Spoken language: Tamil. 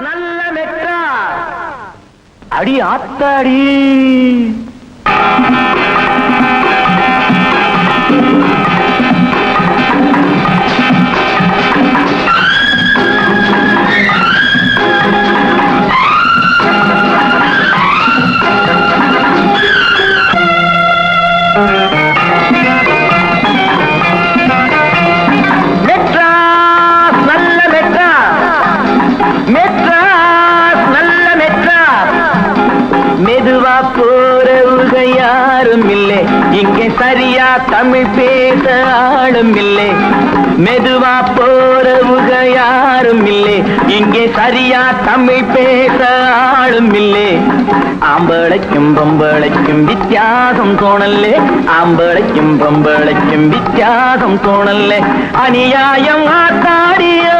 நல்ல மெட்ராஸ். அடி ஆத்தாடி. மெதுவா போறவுக யாரும் இல்லை, இங்கே சரியா தமிழ் பேச ஆளும் இல்லை. மெதுவா போறவுக யாரும் இல்லை, இங்கே சரியா தமிழ் பேச ஆளும் இல்லை. ஆம்பளைக்கும் பொம்பளைக்கும் வித்தியாசம் தோணல்லே, ஆம்பளைக்கும் பொம்பளைக்கும் வித்தியாசம் தோணல்லே. அநியாயம் ஆத்தாடியோ